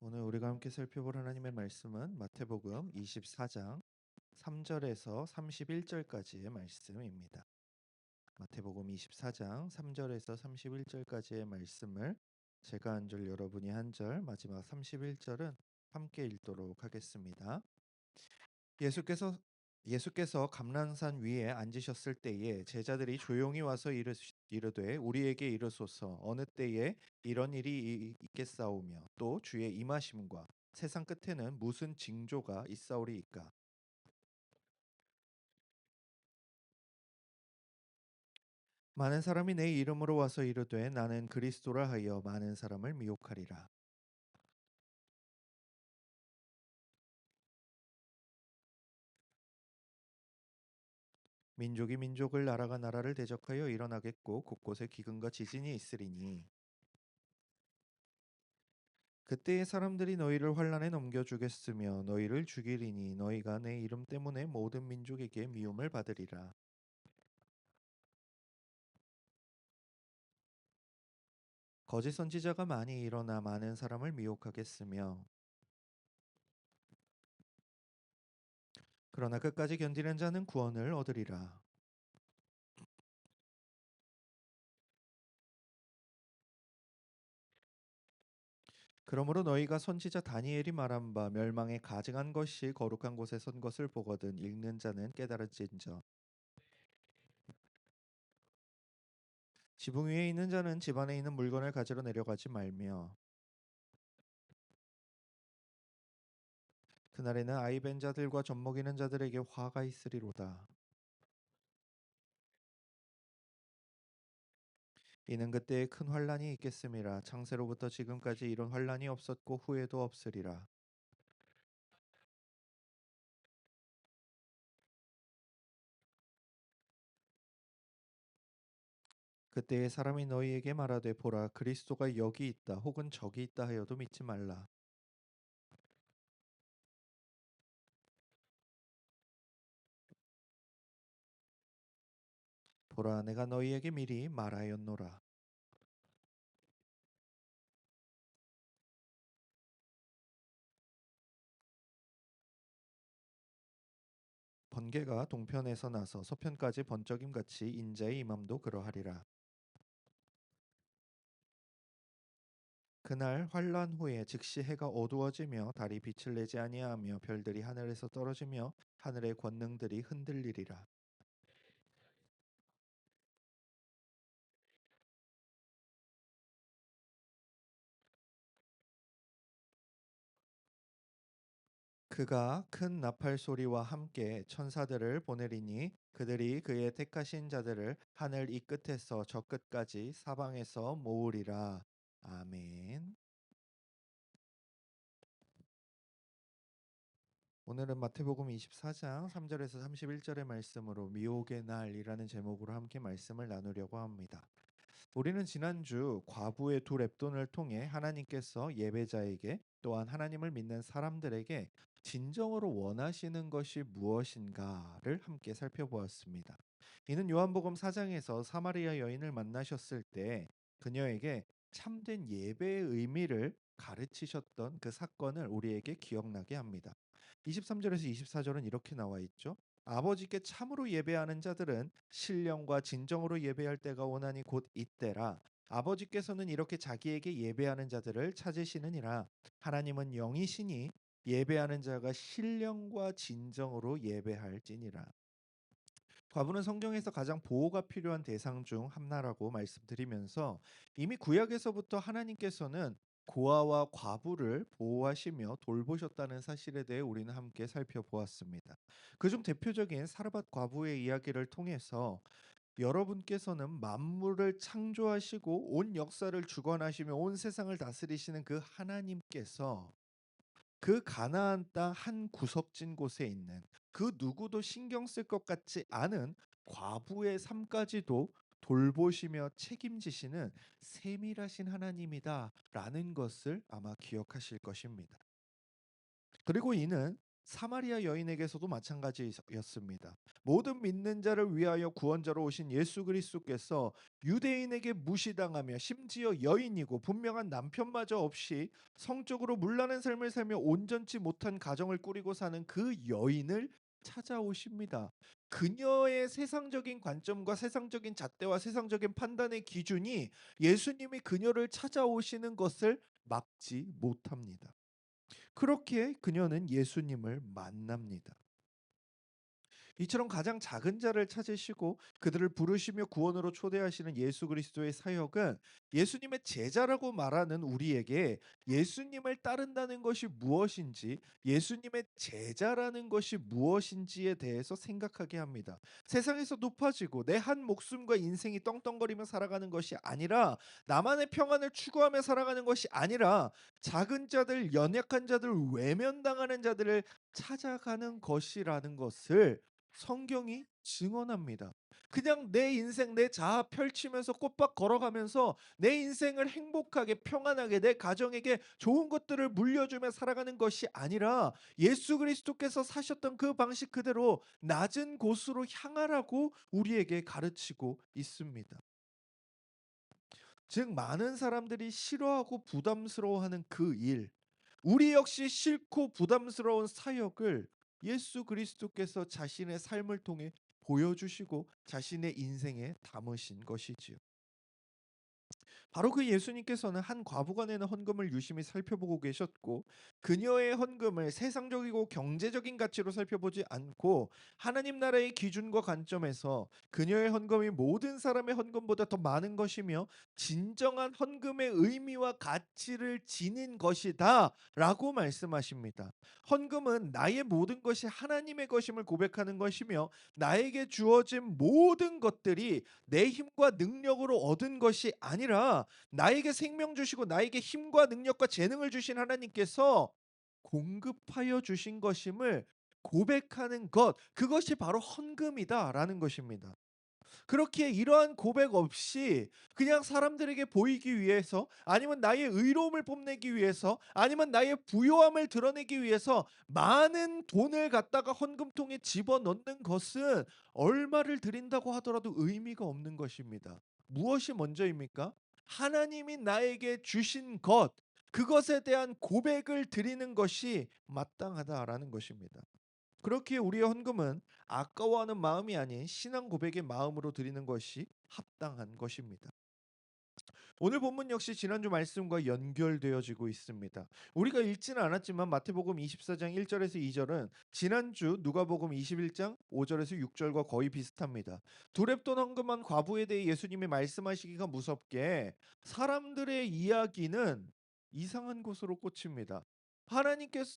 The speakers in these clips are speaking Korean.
오늘 우리가 함께 살펴볼 하나님의 말씀은 마태복음 24장 3절에서 31절까지의 말씀입니다. 마태복음 24장 3절에서 31절까지의 말씀을 제가 한 절 여러분이 한 절, 마지막 31절은 함께 읽도록 하겠습니다. 예수께서 감난산 위에 앉으셨을 때에 제자들이 조용히 와서 이르되 우리에게 이르소서 어느 때에 이런 일이 있겠사오며 또 주의 임하심과 세상 끝에는 무슨 징조가 있사오리이까. 많은 사람이 내 이름으로 와서 이르되 나는 그리스도라 하여 많은 사람을 미혹하리라. 민족이 민족을 나라가 나라를 대적하여 일어나겠고 곳곳에 기근과 지진이 있으리니 그때의 사람들이 너희를 환란에 넘겨주겠으며 너희를 죽이리니 너희가 내 이름 때문에 모든 민족에게 미움을 받으리라. 거짓 선지자가 많이 일어나 많은 사람을 미혹하겠으며 그러나 끝까지 견디는 자는 구원을 얻으리라. 그러므로 너희가 선지자 다니엘이 말한 바 멸망에 가증한 것이 거룩한 곳에 선 것을 보거든 읽는 자는 깨달을진저. 지붕 위에 있는 자는 집 안에 있는 물건을 가지러 내려가지 말며 그날에는 아이 벤 자들과 젖먹이는 자들에게 화가 있으리로다. 이는 그때에 큰 환란이 있겠음이라. 창세로부터 지금까지 이런 환란이 없었고 후에도 없으리라. 그때에 사람이 너희에게 말하되 보라 그리스도가 여기 있다 혹은 저기 있다 하여도 믿지 말라. 보라 내가 너희에게 미리 말하였노라. 번개가 동편에서 나서 서편까지 번쩍임 같이 인자의 임함도 그러하리라. 그날 환란 후에 즉시 해가 어두워지며 달이 빛을 내지 아니하며 별들이 하늘에서 떨어지며 하늘의 권능들이 흔들리리라. 그가 큰 나팔 소리와 함께 천사들을 보내리니 그들이 그의 택하신 자들을 하늘 이 끝에서 저 끝까지 사방에서 모으리라. 아멘. 오늘은 마태복음 24장 3절에서 31절의 말씀으로 미혹의 날이라는 제목으로 함께 말씀을 나누려고 합니다. 우리는 지난주 과부의 두 렙돈을 통해 하나님께서 예배자에게 또한 하나님을 믿는 사람들에게 진정으로 원하시는 것이 무엇인가를 함께 살펴보았습니다. 이는 요한복음 4장에서 사마리아 여인을 만나셨을 때 그녀에게 참된 예배의 의미를 가르치셨던 그 사건을 우리에게 기억나게 합니다. 23절에서 24절은 이렇게 나와 있죠. 아버지께 참으로 예배하는 자들은 신령과 진정으로 예배할 때가 오나니 곧 이때라. 아버지께서는 이렇게 자기에게 예배하는 자들을 찾으시느니라. 하나님은 영이시니 예배하는 자가 신령과 진정으로 예배할지니라. 과부는 성경에서 가장 보호가 필요한 대상 중 하나라고 말씀드리면서 이미 구약에서부터 하나님께서는 고아와 과부를 보호하시며 돌보셨다는 사실에 대해 우리는 함께 살펴보았습니다. 그중 대표적인 사르밧 과부의 이야기를 통해서 여러분께서는 만물을 창조하시고 온 역사를 주관하시며 온 세상을 다스리시는 그 하나님께서 그 가나안 땅 한 구석진 곳에 있는 그 누구도 신경 쓸 것 같지 않은 과부의 삶까지도 돌보시며 책임지시는 세밀하신 하나님이다라는 것을 아마 기억하실 것입니다. 그리고 이는 사마리아 여인에게서도 마찬가지였습니다. 모든 믿는 자를 위하여 구원자로 오신 예수 그리스도께서 유대인에게 무시당하며 심지어 여인이고 분명한 남편마저 없이 성적으로 문란한 삶을 살며 온전치 못한 가정을 꾸리고 사는 그 여인을 찾아오십니다. 그녀의 세상적인 관점과 세상적인 잣대와 세상적인 판단의 기준이 예수님이 그녀를 찾아오시는 것을 막지 못합니다. 그렇게 그녀는 예수님을 만납니다. 이처럼 가장 작은 자를 찾으시고 그들을 부르시며 구원으로 초대하시는 예수 그리스도의 사역은 예수님의 제자라고 말하는 우리에게 예수님을 따른다는 것이 무엇인지, 예수님의 제자라는 것이 무엇인지에 대해서 생각하게 합니다. 세상에서 높아지고 내 한 목숨과 인생이 떵떵거리며 살아가는 것이 아니라, 나만의 평안을 추구하며 살아가는 것이 아니라, 작은 자들, 연약한 자들, 외면당하는 자들을 찾아가는 것이라는 것을 성경이 증언합니다. 그냥 내 인생 내 자아 펼치면서 꽃밭 걸어가면서 내 인생을 행복하게 평안하게 내 가정에게 좋은 것들을 물려주며 살아가는 것이 아니라, 예수 그리스도께서 사셨던 그 방식 그대로 낮은 곳으로 향하라고 우리에게 가르치고 있습니다. 즉 많은 사람들이 싫어하고 부담스러워하는 그 일, 우리 역시 싫고 부담스러운 사역을 예수 그리스도께서 자신의 삶을 통해 보여주시고 자신의 인생에 담으신 것이지요. 바로 그 예수님께서는 한 과부가 내는 헌금을 유심히 살펴보고 계셨고, 그녀의 헌금을 세상적이고 경제적인 가치로 살펴보지 않고 하나님 나라의 기준과 관점에서 그녀의 헌금이 모든 사람의 헌금보다 더 많은 것이며 진정한 헌금의 의미와 가치를 지닌 것이다 라고 말씀하십니다. 헌금은 나의 모든 것이 하나님의 것임을 고백하는 것이며, 나에게 주어진 모든 것들이 내 힘과 능력으로 얻은 것이 아니라 나에게 생명 주시고 나에게 힘과 능력과 재능을 주신 하나님께서 공급하여 주신 것임을 고백하는 것, 그것이 바로 헌금이다라는 것입니다. 그렇기에 이러한 고백 없이 그냥 사람들에게 보이기 위해서, 아니면 나의 의로움을 뽐내기 위해서, 아니면 나의 부요함을 드러내기 위해서 많은 돈을 갖다가 헌금통에 집어넣는 것은 얼마를 드린다고 하더라도 의미가 없는 것입니다. 무엇이 먼저입니까? 하나님이 나에게 주신 것, 그것에 대한 고백을 드리는 것이 마땅하다라는 것입니다. 그렇기에 우리의 헌금은 아까워하는 마음이 아닌 신앙 고백의 마음으로 드리는 것이 합당한 것입니다. 오늘 본문 역시 지난주 말씀과 연결되어지고 있습니다. 우리가 읽지는 않았지만 마태복음 24장 1절에서 2절은 지난주 누가복음 21장 5절에서 6절과 거의 비슷합니다. 두렙돈 헌금한 과부에 대해 예수님이 말씀하시기가 무섭게 사람들의 이야기는 이상한 곳으로 꽂힙니다.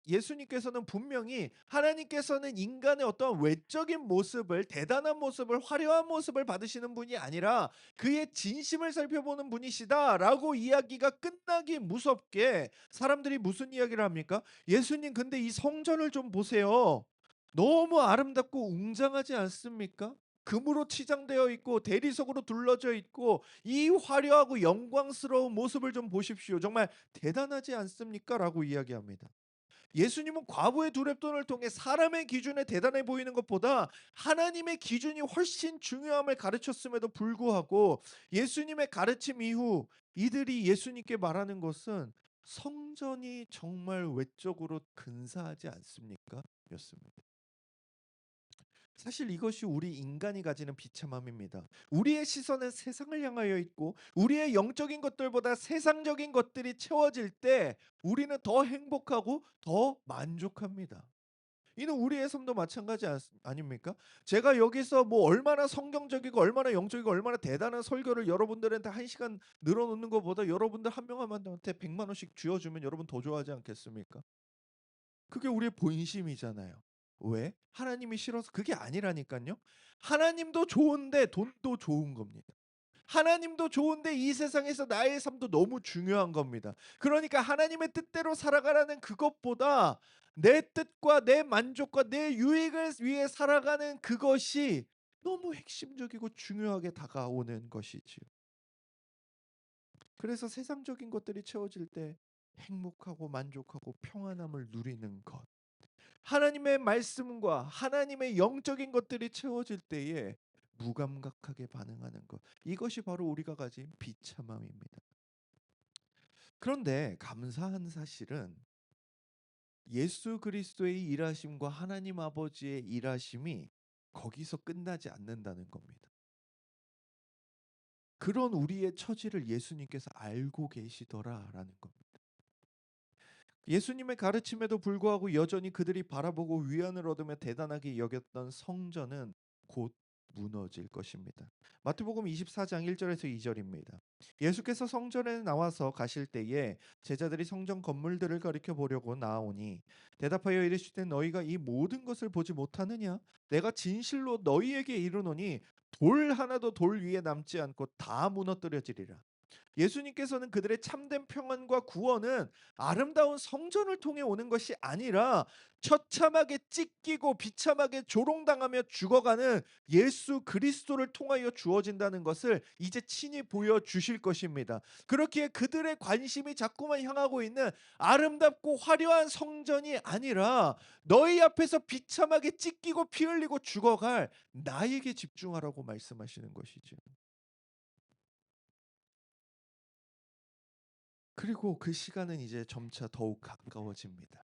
예수님께서는 분명히, 하나님께서는 인간의 어떤 외적인 모습을, 대단한 모습을, 화려한 모습을 받으시는 분이 아니라 그의 진심을 살펴보는 분이시다라고 이야기가 끝나기 무섭게 사람들이 무슨 이야기를 합니까? 예수님, 근데 이 성전을 좀 보세요. 너무 아름답고 웅장하지 않습니까? 금으로 치장되어 있고 대리석으로 둘러져 있고 이 화려하고 영광스러운 모습을 좀 보십시오. 정말 대단하지 않습니까? 라고 이야기합니다. 예수님은 과부의 두렙돈을 통해 사람의 기준에 대단해 보이는 것보다 하나님의 기준이 훨씬 중요함을 가르쳤음에도 불구하고, 예수님의 가르침 이후 이들이 예수님께 말하는 것은 성전이 정말 외적으로 근사하지 않습니까? 였습니다. 사실 이것이 우리 인간이 가지는 비참함입니다. 우리의 시선은 세상을 향하여 있고 우리의 영적인 것들보다 세상적인 것들이 채워질 때 우리는 더 행복하고 더 만족합니다. 이는 우리의 삶도 마찬가지 아닙니까? 제가 여기서 뭐 얼마나 성경적이고 얼마나 영적이고 얼마나 대단한 설교를 여러분들한테 한 시간 늘어놓는 것보다 여러분들 한 명 한 명한테 100만 원씩 쥐어주면 여러분 더 좋아하지 않겠습니까? 그게 우리의 본심이잖아요. 왜? 하나님이 싫어서 그게 아니라니깐요. 하나님도 좋은데 돈도 좋은 겁니다. 하나님도 좋은데 이 세상에서 나의 삶도 너무 중요한 겁니다. 그러니까 하나님의 뜻대로 살아가라는 그것보다 내 뜻과 내 만족과 내 유익을 위해 살아가는 그것이 너무 핵심적이고 중요하게 다가오는 것이지요. 그래서 세상적인 것들이 채워질 때 행복하고 만족하고 평안함을 누리는 것, 하나님의 말씀과 하나님의 영적인 것들이 채워질 때에 무감각하게 반응하는 것. 이것이 바로 우리가 가진 비참함입니다. 그런데 감사한 사실은 예수 그리스도의 일하심과 하나님 아버지의 일하심이 거기서 끝나지 않는다는 겁니다. 그런 우리의 처지를 예수님께서 알고 계시더라라는 겁니다. 예수님의 가르침에도 불구하고 여전히 그들이 바라보고 위안을 얻으며 대단하게 여겼던 성전은 곧 무너질 것입니다. 마태복음 24장 1절에서 2절입니다. 예수께서 성전에 나와서 가실 때에 제자들이 성전 건물들을 가리켜 보려고 나아오니 대답하여 이르시되 너희가 이 모든 것을 보지 못하느냐? 내가 진실로 너희에게 이르노니 돌 하나도 돌 위에 남지 않고 다 무너뜨려지리라. 예수님께서는 그들의 참된 평안과 구원은 아름다운 성전을 통해 오는 것이 아니라 처참하게 찢기고 비참하게 조롱당하며 죽어가는 예수 그리스도를 통하여 주어진다는 것을 이제 친히 보여주실 것입니다. 그렇기에 그들의 관심이 자꾸만 향하고 있는 아름답고 화려한 성전이 아니라 너희 앞에서 비참하게 찢기고 피 흘리고 죽어갈 나에게 집중하라고 말씀하시는 것이죠. 그리고 그 시간은 이제 점차 더욱 가까워집니다.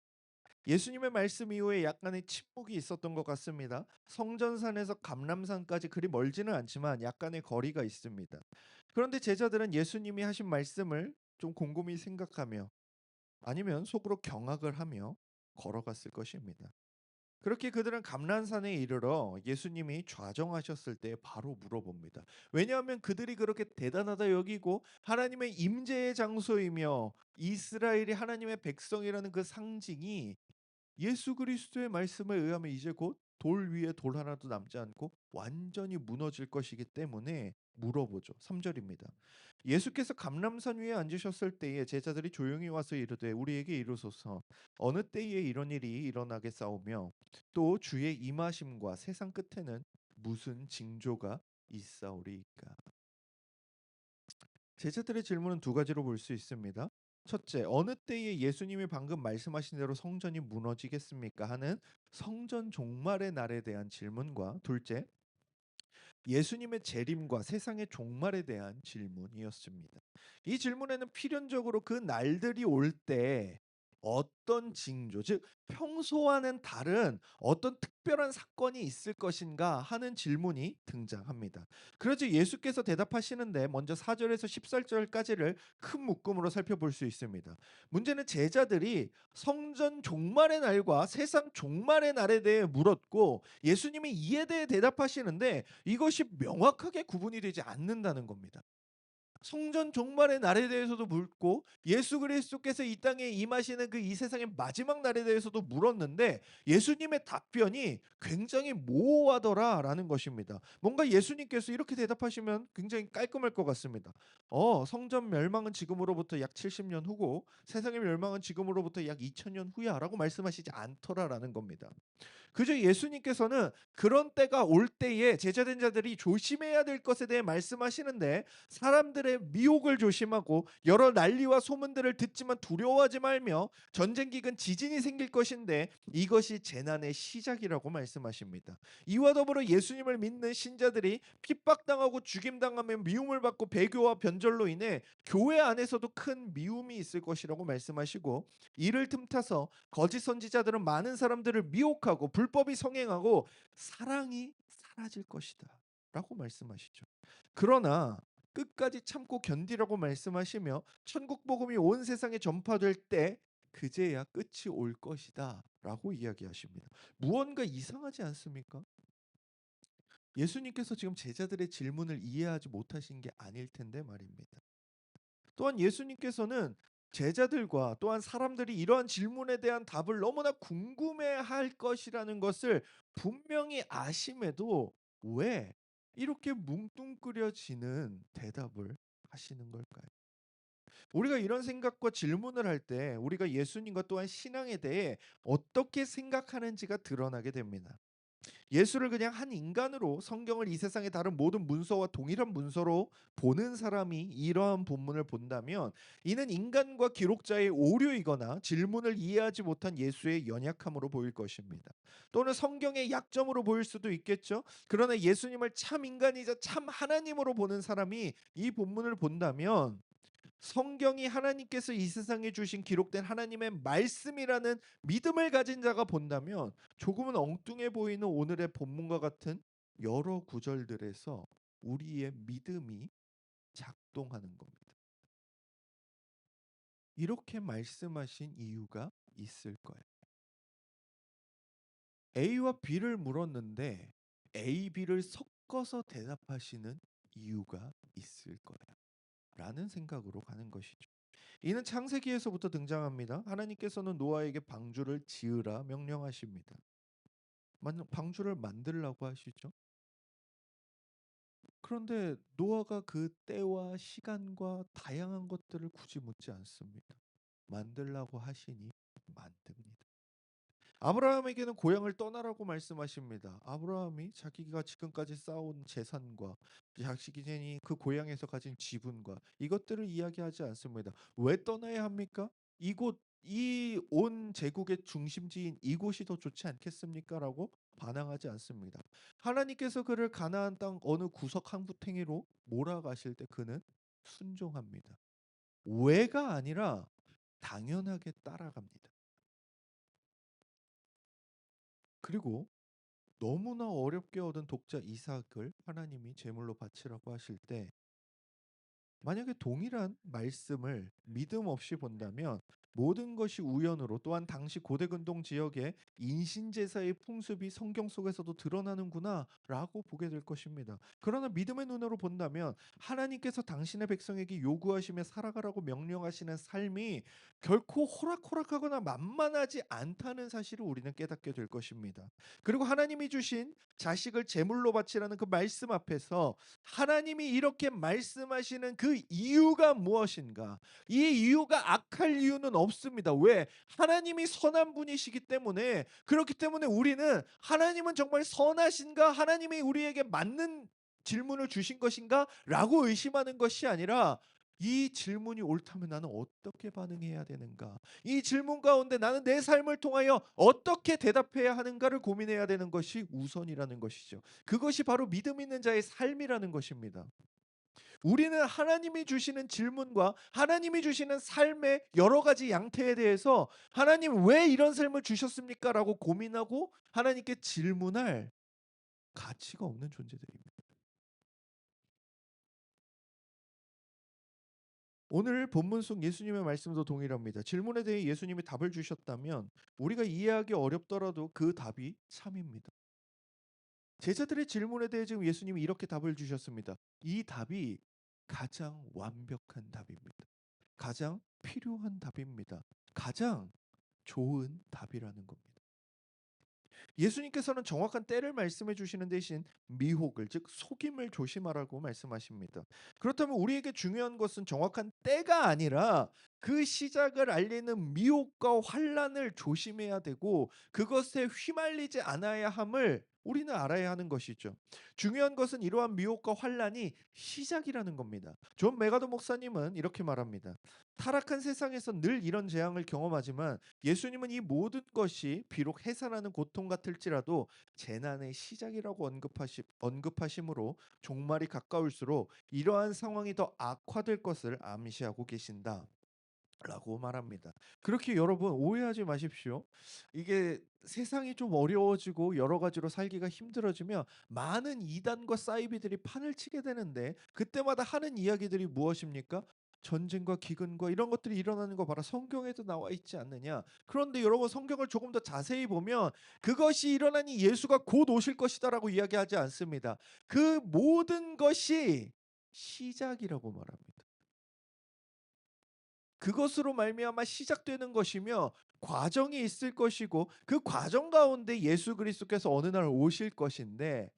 예수님의 말씀 이후에 약간의 침묵이 있었던 것 같습니다. 성전산에서 감람산까지 그리 멀지는 않지만 약간의 거리가 있습니다. 그런데 제자들은 예수님이 하신 말씀을 좀 곰곰이 생각하며 아니면 속으로 경악을 하며 걸어갔을 것입니다. 그렇게 그들은 감난산에 이르러 예수님이 좌정하셨을 때 바로 물어봅니다. 왜냐하면 그들이 그렇게 대단하다 여기고 하나님의 임재의 장소이며 이스라엘이 하나님의 백성이라는 그 상징이 예수 그리스도의 말씀에 의하면 이제 곧 돌 위에 돌 하나도 남지 않고 완전히 무너질 것이기 때문에 물어보죠. 3절입니다. 예수께서 감람산 위에 앉으셨을 때에 제자들이 조용히 와서 이르되 우리에게 이르소서 어느 때에 이런 일이 일어나게 싸우며 또 주의 임하심과 세상 끝에는 무슨 징조가 있사오리이까. 제자들의 질문은 두 가지로 볼 수 있습니다. 첫째, 어느 때에 예수님이 방금 말씀하신 대로 성전이 무너지겠습니까? 하는 성전 종말의 날에 대한 질문과 둘째, 예수님의 재림과 세상의 종말에 대한 질문이었습니다. 이 질문에는 필연적으로 그 날들이 올 때 어떤 징조, 즉 평소와는 다른 어떤 특별한 사건이 있을 것인가 하는 질문이 등장합니다. 그래서 예수께서 대답하시는데 먼저 4절에서 14절까지를 큰 묶음으로 살펴볼 수 있습니다. 문제는 제자들이 성전 종말의 날과 세상 종말의 날에 대해 물었고 예수님이 이에 대해 대답하시는데 이것이 명확하게 구분이 되지 않는다는 겁니다. 성전 종말의 날에 대해서도 묻고 예수 그리스도께서 이 땅에 임하시는 그 이 세상의 마지막 날에 대해서도 물었는데 예수님의 답변이 굉장히 모호하더라라는 것입니다. 뭔가 예수님께서 이렇게 대답하시면 굉장히 깔끔할 것 같습니다. 성전 멸망은 지금으로부터 약 70년 후고 세상의 멸망은 지금으로부터 약 2000년 후야라고 말씀하시지 않더라라는 겁니다. 그저 예수님께서는 그런 때가 올 때에 제자된 자들이 조심해야 될 것에 대해 말씀하시는데 사람들의 미혹을 조심하고 여러 난리와 소문들을 듣지만 두려워하지 말며 전쟁 기근 지진이 생길 것인데 이것이 재난의 시작이라고 말씀하십니다. 이와 더불어 예수님을 믿는 신자들이 핍박당하고 죽임당하며 미움을 받고 배교와 변절로 인해 교회 안에서도 큰 미움이 있을 것이라고 말씀하시고 이를 틈타서 거짓 선지자들은 많은 사람들을 미혹하고 불법이 성행하고 사랑이 사라질 것이다 라고 말씀하시죠. 그러나 끝까지 참고 견디라고 말씀하시며 천국 복음이 온 세상에 전파될 때 그제야 끝이 올 것이다 라고 이야기하십니다. 무언가 이상하지 않습니까? 예수님께서 지금 제자들의 질문을 이해하지 못하신 게 아닐 텐데 말입니다. 또한 예수님께서는 제자들과 또한 사람들이 이러한 질문에 대한 답을 너무나 궁금해할 것이라는 것을 분명히 아심에도 왜 이렇게 뭉뚱그려지는 대답을 하시는 걸까요? 우리가 이런 생각과 질문을 할 때 우리가 예수님과 또한 신앙에 대해 어떻게 생각하는지가 드러나게 됩니다. 예수를 그냥 한 인간으로 성경을 이 세상의 다른 모든 문서와 동일한 문서로 보는 사람이 이러한 본문을 본다면 이는 인간과 기록자의 오류이거나 질문을 이해하지 못한 예수의 연약함으로 보일 것입니다. 또는 성경의 약점으로 보일 수도 있겠죠. 그러나 예수님을 참 인간이자 참 하나님으로 보는 사람이 이 본문을 본다면 성경이 하나님께서 이 세상에 주신 기록된 하나님의 말씀이라는 믿음을 가진 자가 본다면 조금은 엉뚱해 보이는 오늘의 본문과 같은 여러 구절들에서 우리의 믿음이 작동하는 겁니다. 이렇게 말씀하신 이유가 있을 거예요. A와 B를 물었는데 A, B를 섞어서 대답하시는 이유가 있을 거야. 라는 생각으로 가는 것이죠. 이는 창세기에서부터 등장합니다. 하나님께서는 노아에게 방주를 지으라 명령하십니다. 방주를 만들라고 하시죠. 그런데 노아가 그 때와 시간과 다양한 것들을 굳이 묻지 않습니다. 만들라고 하시니 만듭니다. 아브라함에게는 고향을 떠나라고 말씀하십니다. 아브라함이 자기가 지금까지 쌓아온 재산과 자식이 그 고향에서 가진 지분과 이것들을 이야기하지 않습니다. 왜 떠나야 합니까? 이곳 이 온 제국의 중심지인 이곳이 더 좋지 않겠습니까? 라고 반항하지 않습니다. 하나님께서 그를 가나안 땅 어느 구석 한 구탱이로 몰아가실 때 그는 순종합니다. 왜가 아니라 당연하게 따라갑니다. 그리고 너무나 어렵게 얻은 독자 이삭을 하나님이 제물로 바치라고 하실 때 만약에 동일한 말씀을 믿음 없이 본다면 모든 것이 우연으로 또한 당시 고대 근동 지역의 인신제사의 풍습이 성경 속에서도 드러나는구나라고 보게 될 것입니다. 그러나 믿음의 눈으로 본다면 하나님께서 당신의 백성에게 요구하시며 살아가라고 명령하시는 삶이 결코 호락호락하거나 만만하지 않다는 사실을 우리는 깨닫게 될 것입니다. 그리고 하나님이 주신 자식을 제물로 바치라는 그 말씀 앞에서 하나님이 이렇게 말씀하시는 그 이유가 무엇인가? 이 이유가 악할 이유는 없습니다. 왜? 하나님이 선한 분이시기 때문에 그렇기 때문에 우리는 하나님은 정말 선하신가? 하나님이 우리에게 맞는 질문을 주신 것인가? 라고 의심하는 것이 아니라 이 질문이 옳다면 나는 어떻게 반응해야 되는가? 이 질문 가운데 나는 내 삶을 통하여 어떻게 대답해야 하는가를 고민해야 되는 것이 우선이라는 것이죠. 그것이 바로 믿음 있는 자의 삶이라는 것입니다. 우리는 하나님이 주시는 질문과 하나님이 주시는 삶의 여러 가지 양태에 대해서 하나님 왜 이런 삶을 주셨습니까? 라고 고민하고 하나님께 질문할 가치가 없는 존재들입니다. 오늘 본문 속 예수님의 말씀도 동일합니다. 질문에 대해 예수님이 답을 주셨다면 우리가 이해하기 어렵더라도 그 답이 참입니다. 제자들의 질문에 대해 지금 예수님이 이렇게 답을 주셨습니다. 이 답이 가장 완벽한 답입니다. 가장 필요한 답입니다. 가장 좋은 답이라는 겁니다. 예수님께서는 정확한 때를 말씀해 주시는 대신 미혹을 즉 속임을 조심하라고 말씀하십니다. 그렇다면 우리에게 중요한 것은 정확한 때가 아니라 그 시작을 알리는 미혹과 환란을 조심해야 되고 그것에 휘말리지 않아야 함을 우리는 알아야 하는 것이죠. 중요한 것은 이러한 미혹과 환란이 시작이라는 겁니다. 존 메가도 목사님은 이렇게 말합니다. 타락한 세상에서 늘 이런 재앙을 경험하지만 예수님은 이 모든 것이 비록 해산하는 고통 같을지라도 재난의 시작이라고 언급하심으로 종말이 가까울수록 이러한 상황이 더 악화될 것을 암시하고 계신다. 라고 말합니다. 그렇게 여러분 오해하지 마십시오. 이게 세상이 좀 어려워지고 여러 가지로 살기가 힘들어지면 많은 이단과 사이비들이 판을 치게 되는데 그때마다 하는 이야기들이 무엇입니까? 전쟁과 기근과 이런 것들이 일어나는 거 봐라. 성경에도 나와 있지 않느냐. 그런데 여러분 성경을 조금 더 자세히 보면 그것이 일어나니 예수가 곧 오실 것이다라고 이야기하지 않습니다. 그 모든 것이 시작이라고 말합니다. 그것으로 말미암아 시작되는 것이며 과정이 있을 것이고 그 과정 가운데 예수 그리스도께서 어느 날 오실 것인데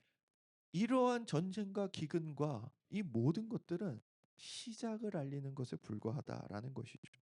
이러한 전쟁과 기근과 이 모든 것들은 시작을 알리는 것에 불과하다라는 것이죠.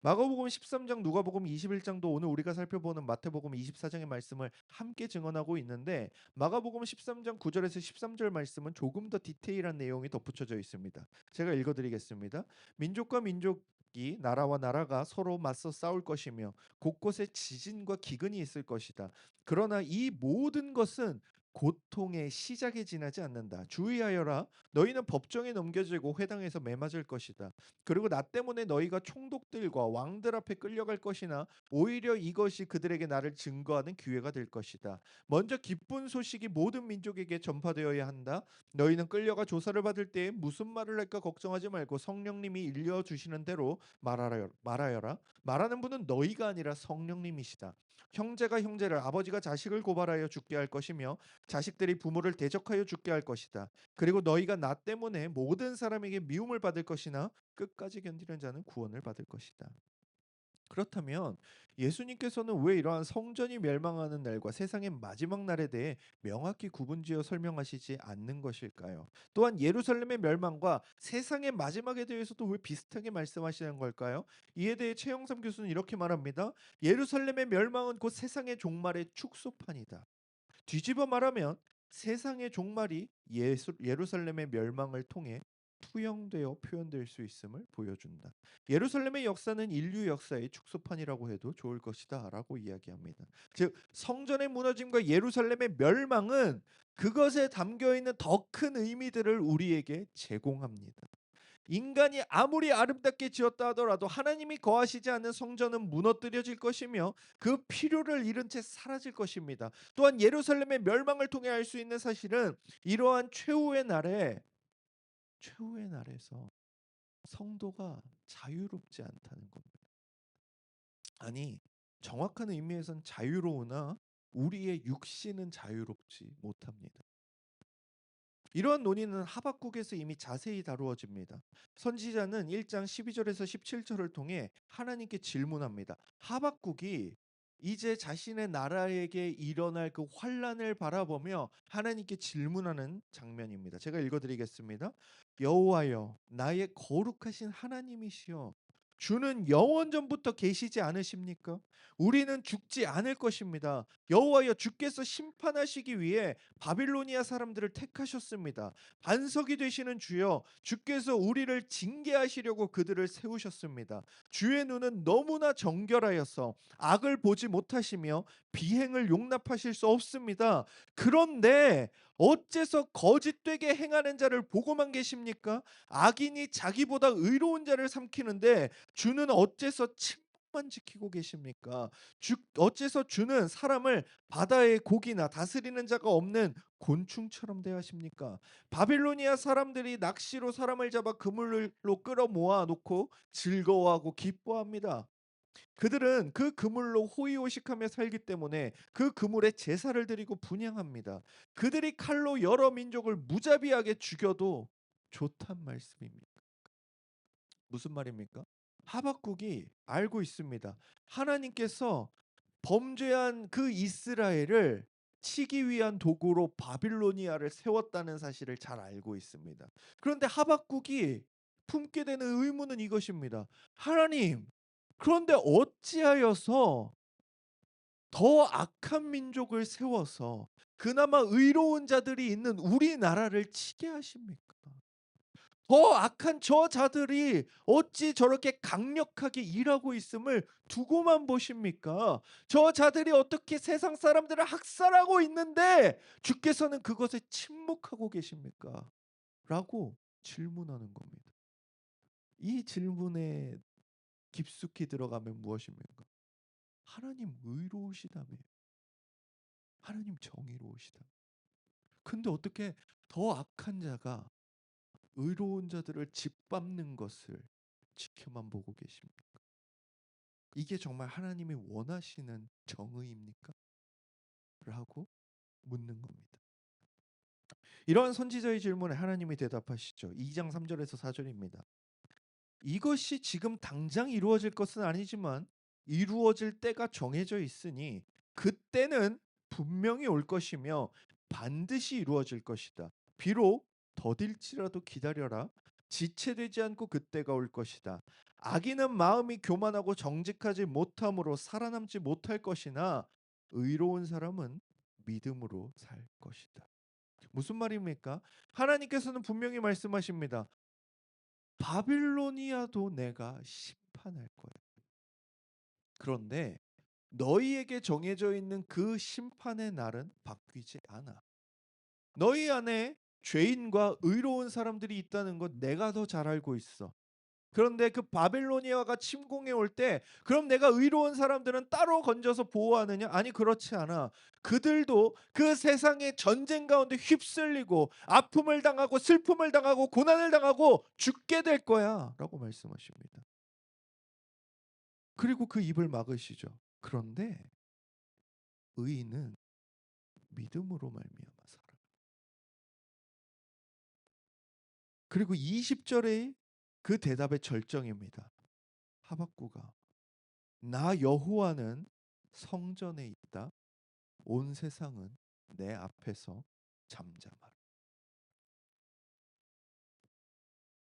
마가복음 13장, 누가복음 21장도 오늘 우리가 살펴보는 마태복음 24장의 말씀을 함께 증언하고 있는데, 마가복음 13장 9절에서 13절 말씀은 조금 더 디테일한 내용이 덧붙여져 있습니다. 제가 읽어드리겠습니다. 민족과 민족이, 나라와 나라가 서로 맞서 싸울 것이며 곳곳에 지진과 기근이 있을 것이다. 그러나 이 모든 것은 고통의 시작에 지나지 않는다. 주의하여라. 너희는 법정에 넘겨지고 회당에서 매맞을 것이다. 그리고 나 때문에 너희가 총독들과 왕들 앞에 끌려갈 것이나 오히려 이것이 그들에게 나를 증거하는 기회가 될 것이다. 먼저 기쁜 소식이 모든 민족에게 전파되어야 한다. 너희는 끌려가 조사를 받을 때에 무슨 말을 할까 걱정하지 말고 성령님이 일려 주시는 대로 말하여라. 말하는 분은 너희가 아니라 성령님이시다. 형제가 형제를, 아버지가 자식을 고발하여 죽게 할 것이며 자식들이 부모를 대적하여 죽게 할 것이다. 그리고 너희가 나 때문에 모든 사람에게 미움을 받을 것이나 끝까지 견디는 자는 구원을 받을 것이다. 그렇다면 예수님께서는 왜 이러한 성전이 멸망하는 날과 세상의 마지막 날에 대해 명확히 구분지어 설명하시지 않는 것일까요? 또한 예루살렘의 멸망과 세상의 마지막에 대해서도 왜 비슷하게 말씀하시는 걸까요? 이에 대해 최영삼 교수는 이렇게 말합니다. 예루살렘의 멸망은 곧 세상의 종말의 축소판이다. 뒤집어 말하면 세상의 종말이 예루살렘의 멸망을 통해 투영되어 표현될 수 있음을 보여준다. 예루살렘의 역사는 인류 역사의 축소판이라고 해도 좋을 것이다라고 이야기합니다. 즉 성전의 무너짐과 예루살렘의 멸망은 그것에 담겨 있는 더 큰 의미들을 우리에게 제공합니다. 인간이 아무리 아름답게 지었다 하더라도 하나님이 거하시지 않는 성전은 무너뜨려질 것이며 그 필요를 잃은 채 사라질 것입니다. 또한 예루살렘의 멸망을 통해 알 수 있는 사실은 이러한 최후의 날에서 성도가 자유롭지 않다는 겁니다. 아니, 정확한 의미에선 자유로우나 우리의 육신은 자유롭지 못합니다. 이러한 논의는 하박국에서 이미 자세히 다루어집니다. 선지자는 1장 12절에서 17절을 통해 하나님께 질문합니다. 하박국이 이제 자신의 나라에게 일어날 그 환란을 바라보며 하나님께 질문하는 장면입니다. 제가 읽어드리겠습니다. 여호와여, 나의 거룩하신 하나님이시여, 주는 영원전부터 계시지 않으십니까? 우리는 죽지 않을 것입니다. 여호와여, 주께서 심판하시기 위해 바빌로니아 사람들을 택하셨습니다. 반석이 되시는 주여, 주께서 우리를 징계하시려고 그들을 세우셨습니다. 주의 눈은 너무나 정결하여서 악을 보지 못하시며 비행을 용납하실 수 없습니다. 그런데 어째서 거짓되게 행하는 자를 보고만 계십니까? 악인이 자기보다 의로운 자를 삼키는데 주는 어째서 침묵만 지키고 계십니까? 어째서 주는 사람을 바다의 고기나 다스리는 자가 없는 곤충처럼 대하십니까? 바빌로니아 사람들이 낚시로 사람을 잡아 그물로 끌어 모아 놓고 즐거워하고 기뻐합니다. 그들은 그 그물로 호의호식하며 살기 때문에 그 그물에 제사를 드리고 분향합니다. 그들이 칼로 여러 민족을 무자비하게 죽여도 좋단 말씀입니다. 무슨 말입니까? 하박국이 알고 있습니다. 하나님께서 범죄한 그 이스라엘을 치기 위한 도구로 바빌로니아를 세웠다는 사실을 잘 알고 있습니다. 그런데 하박국이 품게 되는 의문은 이것입니다. 하나님, 그런데 어찌하여서 더 악한 민족을 세워서 그나마 의로운 자들이 있는 우리나라를 치게 하십니까? 더 악한 저 자들이 어찌 저렇게 강력하게 일하고 있음을 두고만 보십니까? 저 자들이 어떻게 세상 사람들을 학살하고 있는데 주께서는 그것에 침묵하고 계십니까? 라고 질문하는 겁니다. 이 질문에 깊숙이 들어가면 무엇입니까? 하나님 의로우시다며. 하나님 정의로우시다. 근데 어떻게 더 악한 자가 의로운 자들을 짓밟는 것을 지켜만 보고 계십니까? 이게 정말 하나님이 원하시는 정의입니까? 라고 묻는 겁니다. 이러한 선지자의 질문에 하나님이 대답하시죠. 2장 3절에서 4절입니다. 이것이 지금 당장 이루어질 것은 아니지만 이루어질 때가 정해져 있으니 그때는 분명히 올 것이며 반드시 이루어질 것이다. 비록 더딜지라도 기다려라. 지체되지 않고 그때가 올 것이다. 악인은 마음이 교만하고 정직하지 못함으로 살아남지 못할 것이나 의로운 사람은 믿음으로 살 것이다. 무슨 말입니까? 하나님께서는 분명히 말씀하십니다. 바빌로니아도 내가 심판할 거야. 그런데 너희에게 정해져 있는 그 심판의 날은 바뀌지 않아. 너희 안에 죄인과 의로운 사람들이 있다는 것 내가 더 잘 알고 있어. 그런데 그 바벨로니아가 침공해 올 때 그럼 내가 의로운 사람들은 따로 건져서 보호하느냐? 아니 그렇지 않아. 그들도 그 세상의 전쟁 가운데 휩쓸리고 아픔을 당하고 슬픔을 당하고 고난을 당하고 죽게 될 거야라고 말씀하십니다. 그리고 그 입을 막으시죠. 그런데 의인은 믿음으로 말미암아 살아. 그리고 20절의 그 대답의 절정입니다. 하박구가 나 여호와는 성전에 있다. 온 세상은 내 앞에서 잠잠하라.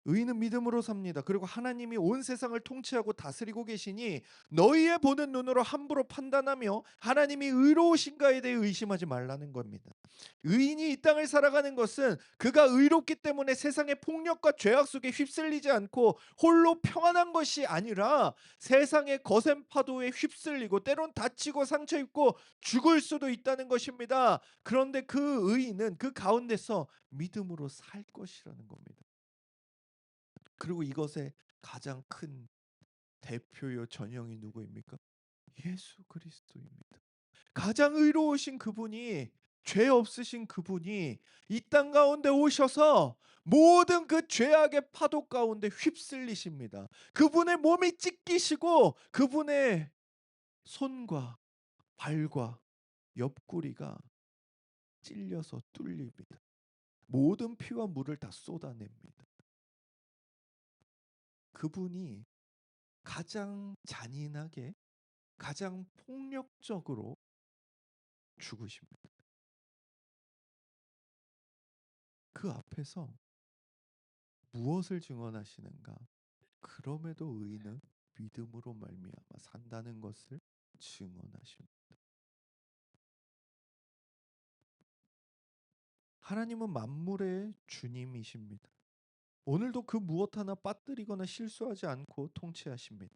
의인은 믿음으로 삽니다. 그리고 하나님이 온 세상을 통치하고 다스리고 계시니 너희의 보는 눈으로 함부로 판단하며 하나님이 의로우신가에 대해 의심하지 말라는 겁니다. 의인이 이 땅을 살아가는 것은 그가 의롭기 때문에 세상의 폭력과 죄악 속에 휩쓸리지 않고 홀로 평안한 것이 아니라 세상의 거센 파도에 휩쓸리고 때론 다치고 상처 입고 죽을 수도 있다는 것입니다. 그런데 그 의인은 그 가운데서 믿음으로 살 것이라는 겁니다. 그리고 이것의 가장 큰 대표요 전형이 누구입니까? 예수 그리스도입니다. 가장 의로우신 그분이 죄 없으신 그분이 이 땅 가운데 오셔서 모든 그 죄악의 파도 가운데 휩쓸리십니다. 그분의 몸이 찢기시고 그분의 손과 발과 옆구리가 찔려서 뚫립니다. 모든 피와 물을 다 쏟아냅니다. 그분이 가장 잔인하게 가장 폭력적으로 죽으십니다. 그 앞에서 무엇을 증언하시는가? 그럼에도 의인은 믿음으로 말미암아 산다는 것을 증언하십니다. 하나님은 만물의 주님이십니다. 오늘도 그 무엇 하나 빠뜨리거나 실수하지 않고 통치하십니다.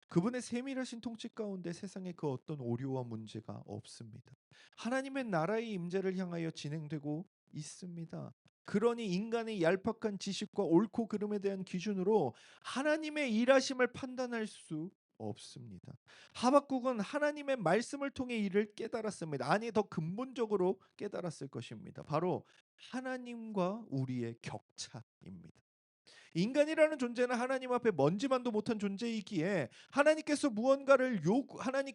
그분의 세밀하신 통치 가운데 세상에 그 어떤 오류와 문제가 없습니다. 하나님의 나라의 임재를 향하여 진행되고 있습니다. 그러니 인간의 얄팍한 지식과 옳고 그름에 대한 기준으로 하나님의 일하심을 판단할 수 없습니다. 하박국은 하나님의 말씀을 통해 이를 깨달았습니다. 아니 더 근본적으로 깨달았을 것입니다. 바로 하나님과 우리의 격차입니다. 인간이라는 존재는 하나님 앞에 먼지만도 못한 존재이기에 하나님께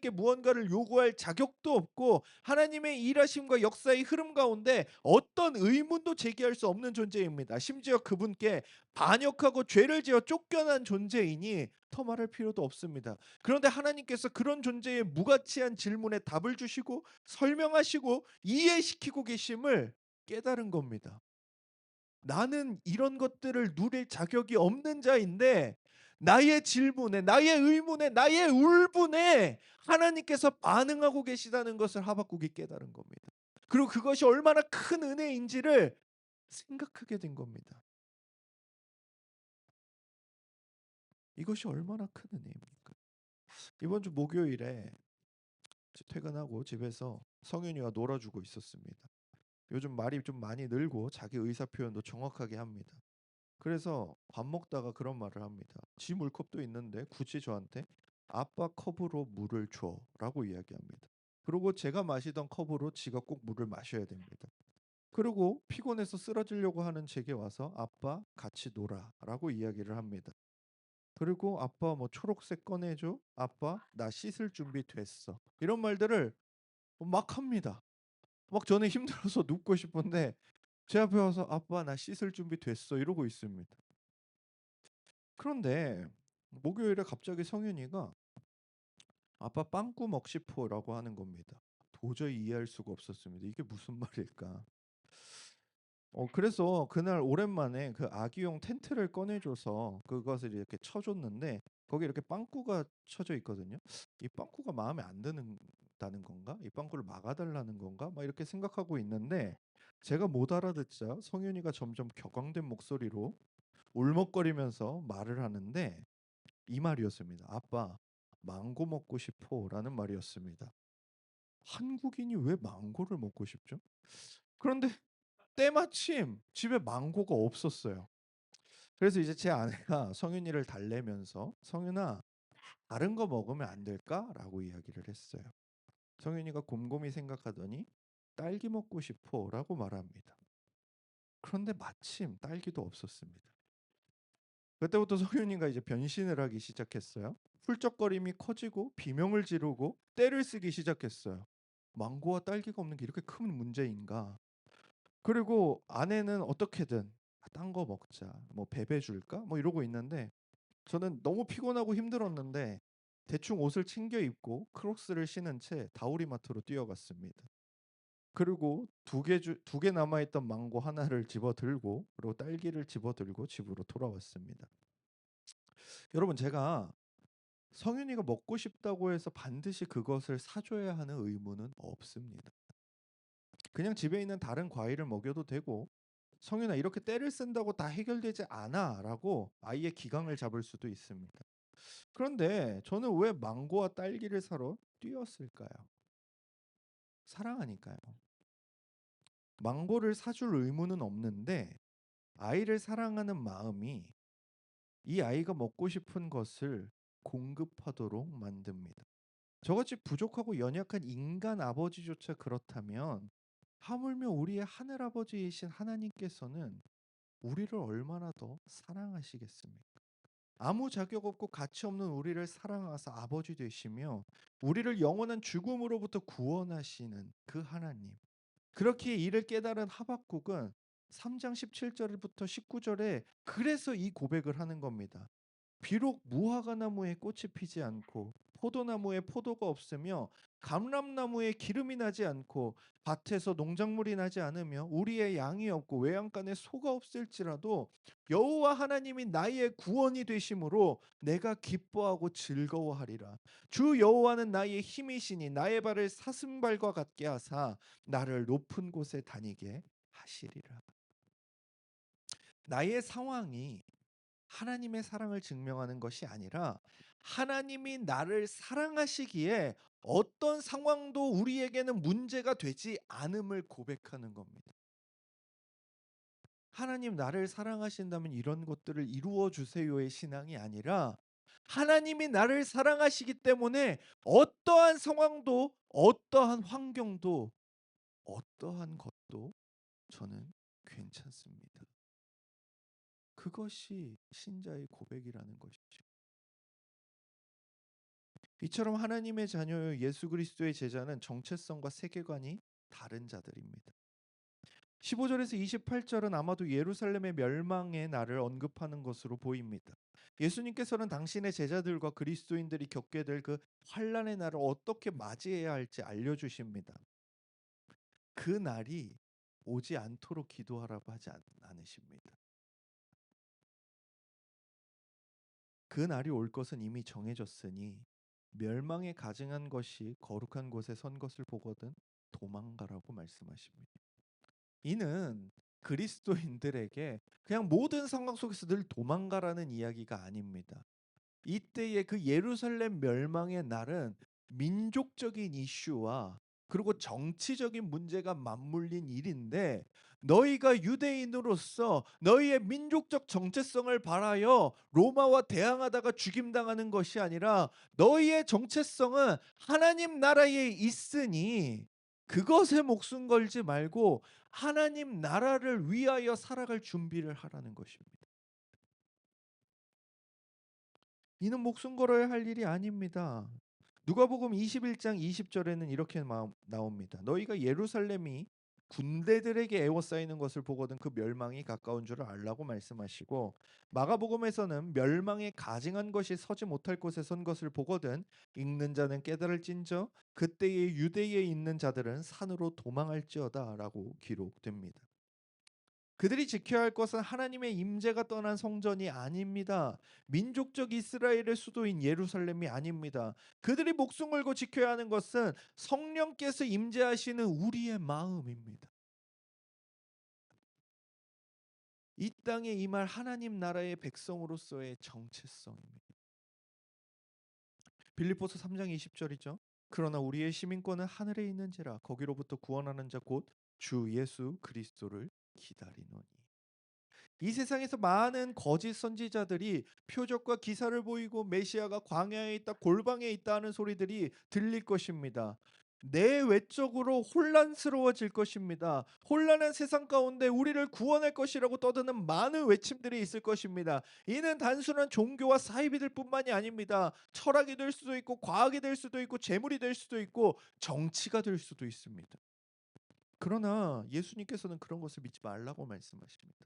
무언가를 요구할 자격도 없고 하나님의 일하심과 역사의 흐름 가운데 어떤 의문도 제기할 수 없는 존재입니다. 심지어 그분께 반역하고 죄를 지어 쫓겨난 존재이니 더 말할 필요도 없습니다. 그런데 하나님께서 그런 존재의 무가치한 질문에 답을 주시고 설명하시고 이해시키고 계심을 깨달은 겁니다. 나는 이런 것들을 누릴 자격이 없는 자인데 나의 질문에, 나의 의문에, 나의 울분에 하나님께서 반응하고 계시다는 것을 하박국이 깨달은 겁니다. 그리고 그것이 얼마나 큰 은혜인지를 생각하게 된 겁니다. 이것이 얼마나 큰 은혜입니까? 이번 주 목요일에 퇴근하고 집에서 성윤이와 놀아주고 있었습니다. 요즘 말이 좀 많이 늘고 자기 의사 표현도 정확하게 합니다. 그래서 밥 먹다가 그런 말을 합니다. 지 물컵도 있는데 굳이 저한테 아빠 컵으로 물을 줘라고 이야기합니다. 그리고 제가 마시던 컵으로 지가 꼭 물을 마셔야 됩니다. 그리고 피곤해서 쓰러지려고 하는 제게 와서 아빠 같이 놀아라고 이야기를 합니다. 그리고 아빠 뭐 초록색 꺼내줘. 아빠 나 씻을 준비 됐어. 이런 말들을 막 합니다. 막 저는 힘들어서 눕고 싶은데 제 앞에 와서 아빠 나 씻을 준비 됐어 이러고 있습니다. 그런데 목요일에 갑자기 성윤이가 아빠 빵꾸 먹시포라고 하는 겁니다. 도저히 이해할 수가 없었습니다. 이게 무슨 말일까? 그래서 그날 오랜만에 그 아기용 텐트를 꺼내줘서 그것을 이렇게 쳐줬는데 거기에 이렇게 빵꾸가 쳐져 있거든요. '이 빵꾸가 마음에 안 드는다는 건가? 이 빵꾸를 막아 달라는 건가?' 막 이렇게 생각하고 있는데 제가 못 알아듣자 성윤이가 점점 격앙된 목소리로 울먹거리면서 말을 하는데 이 말이었습니다. "아빠, 망고 먹고 싶어."라는 말이었습니다. 한국인이 왜 망고를 먹고 싶죠? 그런데 때마침 집에 망고가 없었어요. 그래서 이제 제 아내가 성윤이를 달래면서 "성윤아, 다른 거 먹으면 안 될까?"라고 이야기를 했어요. 성윤이가 곰곰이 생각하더니 "딸기 먹고 싶어."라고 말합니다. 그런데 마침 딸기도 없었습니다. 그때부터 성윤이가 이제 변신을 하기 시작했어요. 훌쩍거림이 커지고 비명을 지르고 떼를 쓰기 시작했어요. 망고와 딸기가 없는 게 이렇게 큰 문제인가? 그리고 아내는 어떻게든 "딴 거 먹자. 뭐 베베 줄까?" 뭐 이러고 있는데 저는 너무 피곤하고 힘들었는데 대충 옷을 챙겨 입고 크록스를 신은 채 다우리마트로 뛰어갔습니다. 그리고 두 개 남아 있던 망고 하나를 집어들고 그리고 딸기를 집어들고 집으로 돌아왔습니다. 여러분, 제가 성윤이가 먹고 싶다고 해서 반드시 그것을 사 줘야 하는 의무는 없습니다. 그냥 집에 있는 다른 과일을 먹여도 되고 "성윤아, 이렇게 떼를 쓴다고 다 해결되지 않아."라고 아이의 기강을 잡을 수도 있습니다. 그런데 저는 왜 망고와 딸기를 사러 뛰었을까요? 사랑하니까요. 망고를 사줄 의무는 없는데 아이를 사랑하는 마음이 이 아이가 먹고 싶은 것을 공급하도록 만듭니다. 저같이 부족하고 연약한 인간 아버지조차 그렇다면 하물며 우리의 하늘아버지이신 하나님께서는 우리를 얼마나 더 사랑하시겠습니까? 아무 자격 없고 가치 없는 우리를 사랑하사 아버지 되시며 우리를 영원한 죽음으로부터 구원하시는 그 하나님. 그렇게 이를 깨달은 하박국은 3장 17 절부터 19 절에 그래서 이 고백을 하는 겁니다. 비록 무화과 나무에 꽃이 피지 않고 포도나무에 포도가 없으며 감람나무에 기름이 나지 않고 밭에서 농작물이 나지 않으며 우리의 양이 없고 외양간에 소가 없을지라도 여호와 하나님이 나의 구원이 되심으로 내가 기뻐하고 즐거워하리라. 주 여호와는 나의 힘이시니 나의 발을 사슴발과 같게 하사 나를 높은 곳에 다니게 하시리라. 나의 상황이 하나님의 사랑을 증명하는 것이 아니라 하나님이 나를 사랑하시기에 어떤 상황도 우리에게는 문제가 되지 않음을 고백하는 겁니다. 하나님 나를 사랑하신다면 이런 것들을 이루어 주세요의 신앙이 아니라 하나님이 나를 사랑하시기 때문에 어떠한 상황도 어떠한 환경도 어떠한 것도 저는 괜찮습니다. 그것이 신자의 고백이라는 것이죠. 이처럼 하나님의 자녀요 예수 그리스도의 제자는 정체성과 세계관이 다른 자들입니다. 15절에서 28절은 아마도 예루살렘의 멸망의 날을 언급하는 것으로 보입니다. 예수님께서는 당신의 제자들과 그리스도인들이 겪게 될 그 환란의 날을 어떻게 맞이해야 할지 알려주십니다. 그 날이 오지 않도록 기도하라고 하지 않으십니다. 그 날이 올 것은 이미 정해졌으니 멸망에 가증한 것이 거룩한 곳에 선 것을 보거든 도망가라고 말씀하십니다. 이는 그리스도인들에게 그냥 모든 상황 속에서 늘 도망가라는 이야기가 아닙니다. 이때의 그 예루살렘 멸망의 날은 민족적인 이슈와 그리고 정치적인 문제가 맞물린 일인데 너희가 유대인으로서 너희의 민족적 정체성을 발하여 로마와 대항하다가 죽임당하는 것이 아니라 너희의 정체성은 하나님 나라에 있으니 그것에 목숨 걸지 말고 하나님 나라를 위하여 살아갈 준비를 하라는 것입니다. 이는 목숨 걸어야 할 일이 아닙니다. 누가복음 21장 20절에는 이렇게 나옵니다. 너희가 예루살렘이 군대들에게 에워싸이는 것을 보거든 그 멸망이 가까운 줄을 알라고 말씀하시고 마가복음에서는 멸망에 가증한 것이 서지 못할 곳에 선 것을 보거든 읽는 자는 깨달을진저 그때의 유대에 있는 자들은 산으로 도망할지어다라고 기록됩니다. 그들이 지켜야 할 것은 하나님의 임재가 떠난 성전이 아닙니다. 민족적 이스라엘의 수도인 예루살렘이 아닙니다. 그들이 목숨 걸고 지켜야 하는 것은 성령께서 임재하시는 우리의 마음입니다. 이 땅에 임할 하나님 나라의 백성으로서의 정체성입니다. 빌립보서 3장 20절이죠. 그러나 우리의 시민권은 하늘에 있는지라 거기로부터 구원하는 자 곧 주 예수 그리스도를 기다리노니. 이 세상에서 많은 거짓 선지자들이 표적과 기사를 보이고 메시아가 광야에 있다, 골방에 있다 하는 소리들이 들릴 것입니다. 내 외적으로 혼란스러워질 것입니다. 혼란한 세상 가운데 우리를 구원할 것이라고 떠드는 많은 외침들이 있을 것입니다. 이는 단순한 종교와 사이비들 뿐만이 아닙니다. 철학이 될 수도 있고 과학이 될 수도 있고 재물이 될 수도 있고 정치가 될 수도 있습니다. 그러나 예수님께서는 그런 것을 믿지 말라고 말씀하십니다.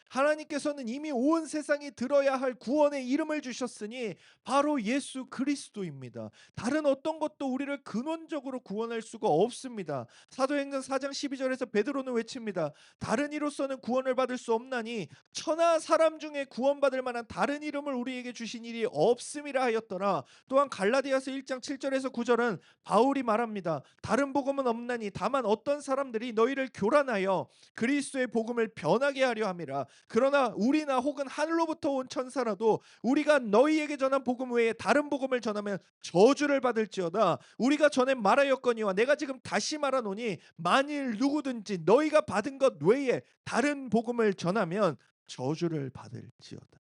하나님께서는 이미 온 세상이 들어야 할 구원의 이름을 주셨으니 바로 예수 그리스도입니다. 다른 어떤 것도 우리를 근원적으로 구원할 수가 없습니다. 사도행전 4장 12절에서 베드로는 외칩니다. 다른 이로서는 구원을 받을 수 없나니 천하 사람 중에 구원받을 만한 다른 이름을 우리에게 주신 일이 없음이라 하였더라. 또한 갈라디아서 1장 7절에서 9절은 바울이 말합니다. 다른 복음은 없나니 다만 어떤 사람들이 너희를 교란하여 그리스도의 복음을 변하게 하려 함이라. 그러나 우리나 혹은 하늘로부터 온 천사라도 우리가 너희에게 전한 복음 외에 다른 복음을 전하면 저주를 받을지어다. 우리가 전에 말하였거니와 내가 지금 다시 말하노니 만일 누구든지 너희가 받은 것 외에 다른 복음을 전하면 저주를 받을지어다.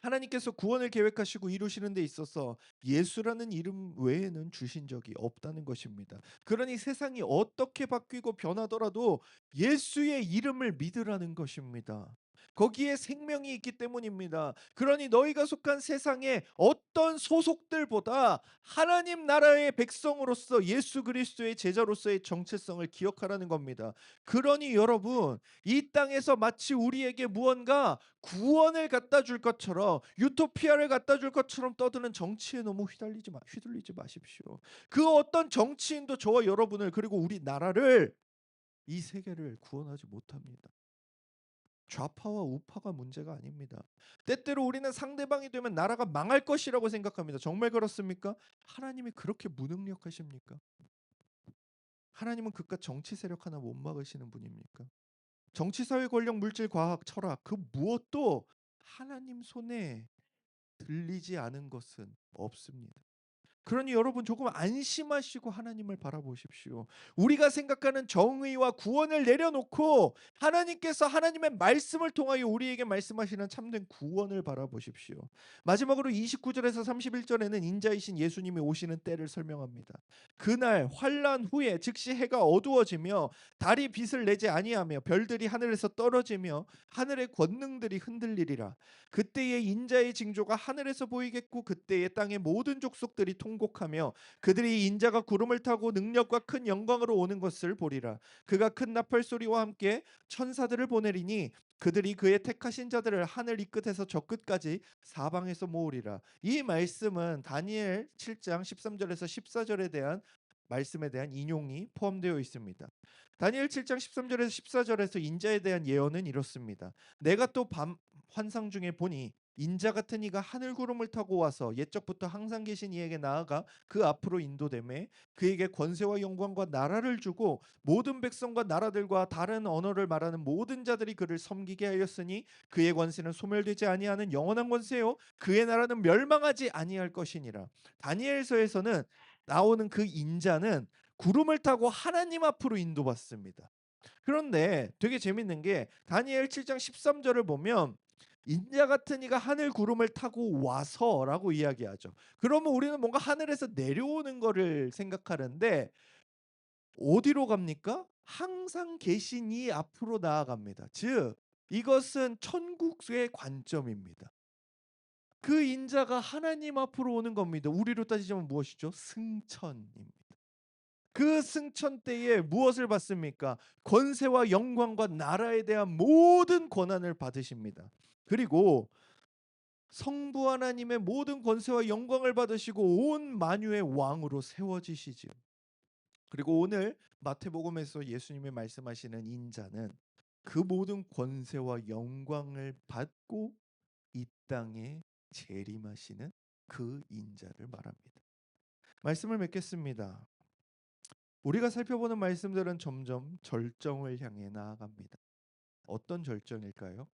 하나님께서 구원을 계획하시고 이루시는 데 있어서 예수라는 이름 외에는 주신 적이 없다는 것입니다. 그러니 세상이 어떻게 바뀌고 변하더라도 예수의 이름을 믿으라는 것입니다. 거기에 생명이 있기 때문입니다. 그러니 너희가 속한 세상의 어떤 소속들보다 하나님 나라의 백성으로서 예수 그리스도의 제자로서의 정체성을 기억하라는 겁니다. 그러니 여러분, 이 땅에서 마치 우리에게 무언가 구원을 갖다 줄 것처럼 유토피아를 갖다 줄 것처럼 떠드는 정치에 너무 휘둘리지 마십시오. 그 어떤 정치인도 저와 여러분을 그리고 우리 나라를 이 세계를 구원하지 못합니다. 좌파와 우파가 문제가 아닙니다. 때때로 우리는 상대방이 되면 나라가 망할 것이라고 생각합니다. 정말 그렇습니까? 하나님이 그렇게 무능력하십니까? 하나님은 그깟 정치 세력 하나 못 막으시는 분입니까? 정치, 사회, 권력, 물질, 과학, 철학 그 무엇도 하나님 손에 들리지 않은 것은 없습니다. 그러니 여러분 조금 안심하시고 하나님을 바라보십시오. 우리가 생각하는 정의와 구원을 내려놓고 하나님께서 하나님의 말씀을 통하여 우리에게 말씀하시는 참된 구원을 바라보십시오. 마지막으로 29절에서 31절에는 인자이신 예수님이 오시는 때를 설명합니다. 그날 환난 후에 즉시 해가 어두워지며 달이 빛을 내지 아니하며 별들이 하늘에서 떨어지며 하늘의 권능들이 흔들리리라. 그때의 인자의 징조가 하늘에서 보이겠고 그때의 땅의 모든 족속들이 통곡하며 그들이 인자가 구름을 타고 능력과 큰 영광으로 오는 것을 보리라. 그가 큰 나팔 소리와 함께 천사들을 보내리니 그들이 그의 택하신 자들을 하늘 이 끝에서 저 끝까지 사방에서 모으리라. 이 말씀은 다니엘 7장 13절에서 14절에 대한 말씀에 대한 인용이 포함되어 있습니다. 다니엘 7장 13절에서 14절에서 인자에 대한 예언은 이렇습니다. 내가 또 밤 환상 중에 보니 인자 같은 이가 하늘 구름을 타고 와서 옛적부터 항상 계신 이에게 나아가 그 앞으로 인도되매 그에게 권세와 영광과 나라를 주고 모든 백성과 나라들과 다른 언어를 말하는 모든 자들이 그를 섬기게 하였으니 그의 권세는 소멸되지 아니하는 영원한 권세요 그의 나라는 멸망하지 아니할 것이니라. 다니엘서에서는 나오는 그 인자는 구름을 타고 하나님 앞으로 인도받습니다. 그런데 되게 재밌는 게 다니엘 7장 13절을 보면 인자 같은 이가 하늘 구름을 타고 와서라고 이야기하죠. 그러면 우리는 뭔가 하늘에서 내려오는 거를 생각하는데 어디로 갑니까? 항상 계신 이 앞으로 나아갑니다. 즉 이것은 천국의 관점입니다. 그 인자가 하나님 앞으로 오는 겁니다. 우리로 따지자면 무엇이죠? 승천입니다. 그 승천 때에 무엇을 받습니까? 권세와 영광과 나라에 대한 모든 권한을 받으십니다. 그리고 성부 하나님의 모든 권세와 영광을 받으시고 온 만유의 왕으로 세워지시지요. 그리고 오늘 마태복음에서 예수님이 말씀하시는 인자는 그 모든 권세와 영광을 받고 이 땅에 재림하시는 그 인자를 말합니다. 말씀을 맺겠습니다. 우리가 살펴보는 말씀들은 점점 절정을 향해 나아갑니다. 어떤 절정일까요?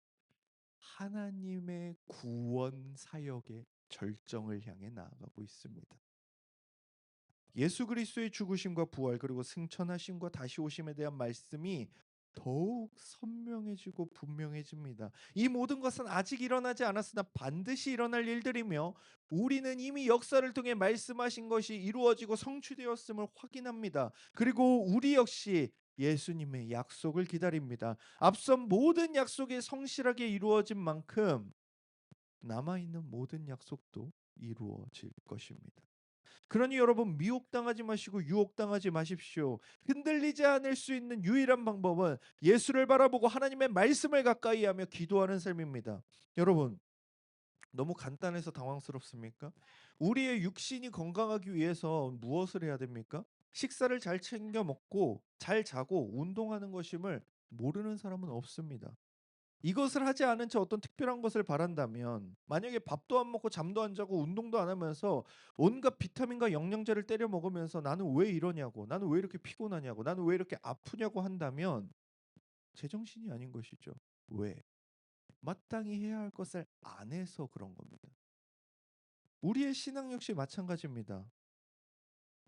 하나님의 구원 사역의 절정을 향해 나아가고 있습니다. 예수 그리스도의 죽으심과 부활 그리고 승천하심과 다시 오심에 대한 말씀이 더욱 선명해지고 분명해집니다. 이 모든 것은 아직 일어나지 않았으나 반드시 일어날 일들이며 우리는 이미 역사를 통해 말씀하신 것이 이루어지고 성취되었음을 확인합니다. 그리고 우리 역시 예수님의 약속을 기다립니다. 앞선 모든 약속이 성실하게 이루어진 만큼 남아있는 모든 약속도 이루어질 것입니다. 그러니 여러분 미혹당하지 마시고 유혹당하지 마십시오. 흔들리지 않을 수 있는 유일한 방법은 예수를 바라보고 하나님의 말씀을 가까이 하며 기도하는 삶입니다. 여러분 너무 간단해서 당황스럽습니까? 우리의 육신이 건강하기 위해서 무엇을 해야 됩니까? 식사를 잘 챙겨 먹고 잘 자고 운동하는 것임을 모르는 사람은 없습니다. 이것을 하지 않은 채 어떤 특별한 것을 바란다면 만약에 밥도 안 먹고 잠도 안 자고 운동도 안 하면서 온갖 비타민과 영양제를 때려 먹으면서 나는 왜 이러냐고 나는 왜 이렇게 피곤하냐고 나는 왜 이렇게 아프냐고 한다면 제정신이 아닌 것이죠. 왜? 마땅히 해야 할 것을 안 해서 그런 겁니다. 우리의 신앙 역시 마찬가지입니다.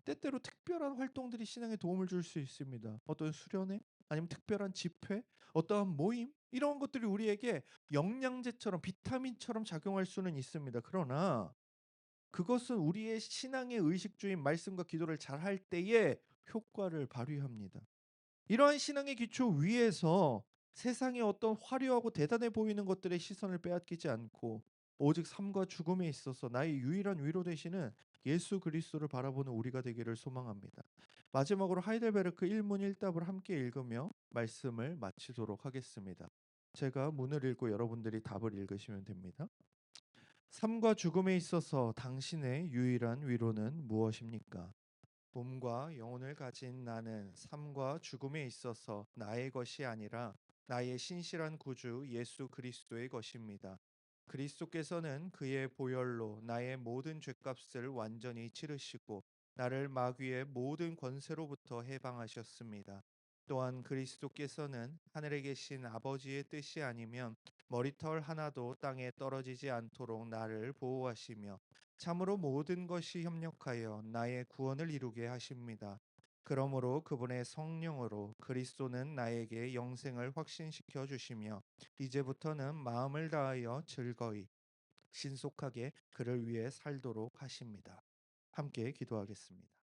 때때로 특별한 활동들이 신앙에 도움을 줄 수 있습니다. 어떤 수련회, 아니면 특별한 집회, 어떠한 모임 이런 것들이 우리에게 영양제처럼 비타민처럼 작용할 수는 있습니다. 그러나 그것은 우리의 신앙의 의식주인 말씀과 기도를 잘할 때에 효과를 발휘합니다. 이러한 신앙의 기초 위에서 세상의 어떤 화려하고 대단해 보이는 것들의 시선을 빼앗기지 않고 오직 삶과 죽음에 있어서 나의 유일한 위로 되시는 예수 그리스도를 바라보는 우리가 되기를 소망합니다. 마지막으로 하이델베르크 1문 1답을 함께 읽으며 말씀을 마치도록 하겠습니다. 제가 문을 읽고 여러분들이 답을 읽으시면 됩니다. 삶과 죽음에 있어서 당신의 유일한 위로는 무엇입니까? 몸과 영혼을 가진 나는 삶과 죽음에 있어서 나의 것이 아니라 나의 신실한 구주 예수 그리스도의 것입니다. 그리스도께서는 그의 보혈로 나의 모든 죄값을 완전히 치르시고 나를 마귀의 모든 권세로부터 해방하셨습니다. 또한 그리스도께서는 하늘에 계신 아버지의 뜻이 아니면 머리털 하나도 땅에 떨어지지 않도록 나를 보호하시며 참으로 모든 것이 협력하여 나의 구원을 이루게 하십니다. 그러므로 그분의 성령으로 그리스도는 나에게 영생을 확신시켜 주시며 이제부터는 마음을 다하여 즐거이 신속하게 그를 위해 살도록 하십니다. 함께 기도하겠습니다.